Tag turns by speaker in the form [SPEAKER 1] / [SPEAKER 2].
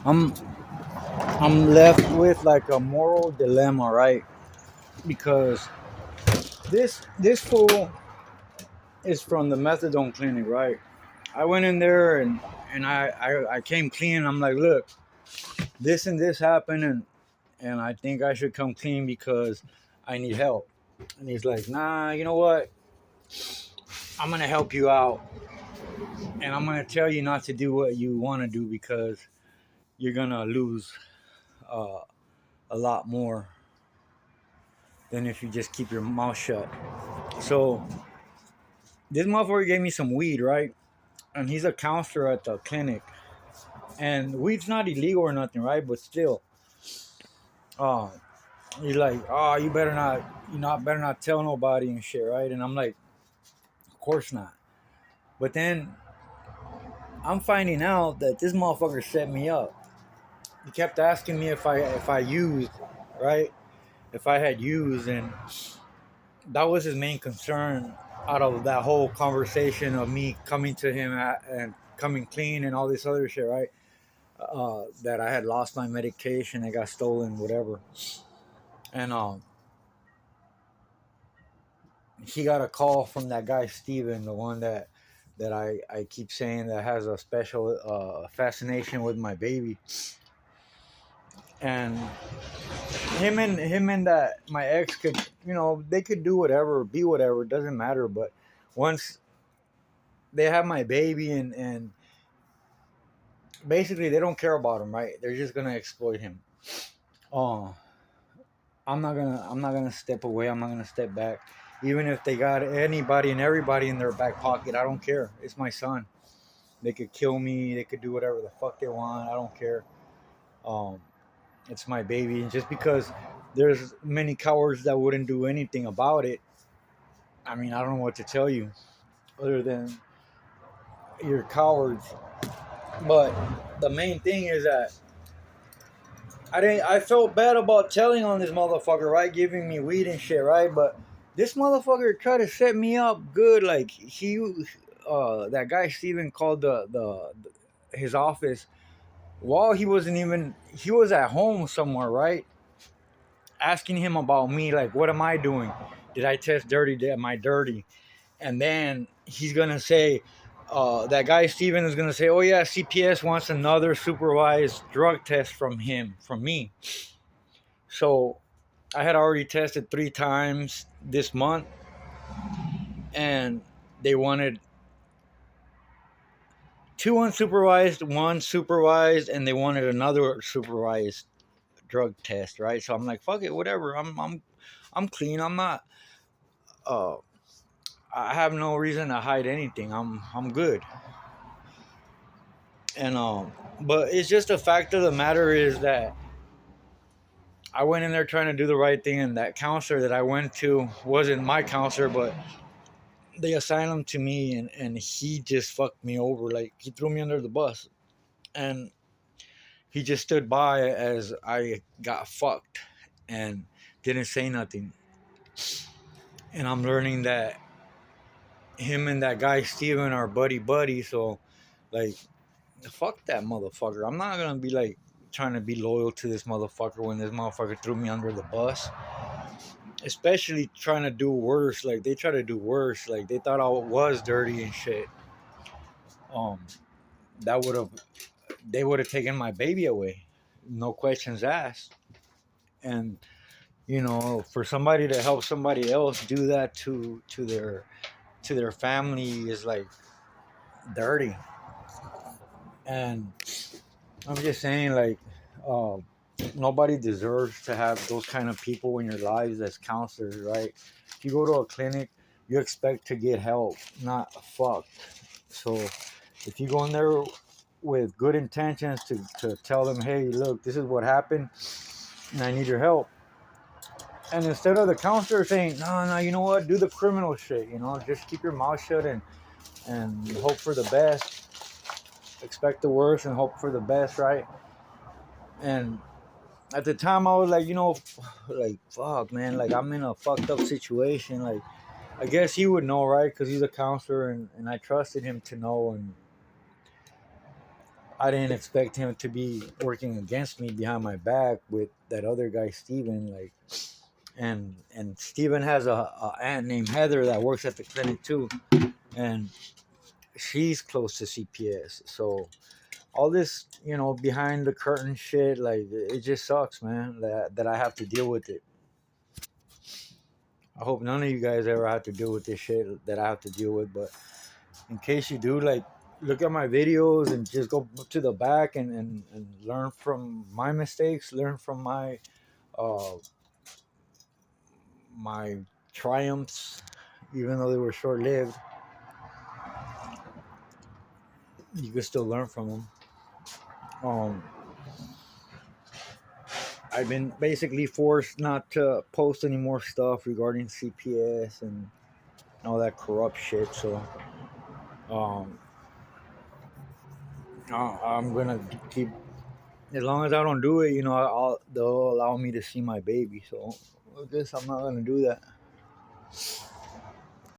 [SPEAKER 1] I'm I'm left with like a moral dilemma, right? Because this fool is from the methadone clinic, right? I went in there and I came clean. I'm like, look, this and this happened, and I think I should come clean because I need help. And he's like, nah, you know what? I'm gonna help you out, and I'm gonna tell you not to do what you want to do because you're gonna lose uh, a lot more than if you just keep your mouth shut. So this motherfucker gave me some weed, right? And he's a counselor at the clinic, and weed's not illegal or nothing, right? But still, uh, he's like, oh, you better not tell nobody and shit, right? And I'm like, of course not. But then I'm finding out that this motherfucker set me up. He kept asking me if I used, right? If I had used, and that was his main concern out of that whole conversation of me coming to him and coming clean and all this other shit, right? That I had lost my medication, it got stolen, whatever, and he got a call from that guy Steven, the one that I keep saying that has a special fascination with my baby, and him and that my ex could, they could do whatever, be whatever, it doesn't matter, but once they have my baby and basically they don't care about him, right? They're just gonna exploit him. Oh, I'm not gonna step away. I'm not gonna step back. Even if they got anybody and everybody in their back pocket, I don't care. It's my son. They could kill me. They could do whatever the fuck they want. I don't care. Um, it's my baby, and just because there's many cowards that wouldn't do anything about it, I mean, I don't know what to tell you other than you're cowards. But the main thing is that I felt bad about telling on this motherfucker, right? Giving me weed and shit, right? But this motherfucker tried to set me up good. Like that guy Steven called his office while he was at home somewhere, right? Asking him about me, like, what am I doing? Did I test dirty? Am I dirty? And then he's gonna say, that guy Steven is gonna say, oh yeah, CPS wants another supervised drug test from me. So I had already tested 3 times this month, and they wanted two unsupervised, one supervised, and they wanted another supervised drug test, right? So I'm like, fuck it, whatever. I'm clean. I'm not. Uh, I have no reason to hide anything. I'm good. And but it's just a fact of the matter is that I went in there trying to do the right thing, and that counselor that I went to wasn't my counselor, but they assigned him to me, and he just fucked me over. Like, he threw me under the bus, and he just stood by as I got fucked and didn't say nothing. And I'm learning that him and that guy Steven are buddy buddy. So, like, fuck that motherfucker. I'm not gonna be like trying to be loyal to this motherfucker when this motherfucker threw me under the bus. Especially trying to do worse. Like, they try to do worse. Like, they thought I was dirty and shit. Um, that would have they would have taken my baby away, no questions asked. And for somebody to help somebody else do that to their family is like dirty. And I'm just saying, like, uh, nobody deserves to have those kind of people in your lives as counselors, right? If you go to a clinic, you expect to get help, not fucked. So if you go in there with good intentions to tell them, hey, look, this is what happened and I need your help. And instead of the counselor saying, no, no, you know what, do the criminal shit, just keep your mouth shut and hope for the best, expect the worst and hope for the best, right? And at the time, I was like, like, fuck, man, like, I'm in a fucked up situation. Like, I guess he would know, right? Because he's a counselor, and I trusted him to know. And I didn't expect him to be working against me behind my back with that other guy, Steven. Like, and Steven has a aunt named Heather that works at the clinic too, and she's close to CPS. So all this, behind the curtain shit, like it just sucks, man. That I have to deal with it. I hope none of you guys ever have to deal with this shit that I have to deal with. But in case you do, like, look at my videos and just go to the back and learn from my mistakes, learn from uh my triumphs, even though they were short lived. You can still learn from them. Um, I've been basically forced not to post any more stuff regarding CPS and all that corrupt shit. So um, I'm gonna keep, as long as I don't do it. They'll allow me to see my baby. So I guess I'm not gonna do that.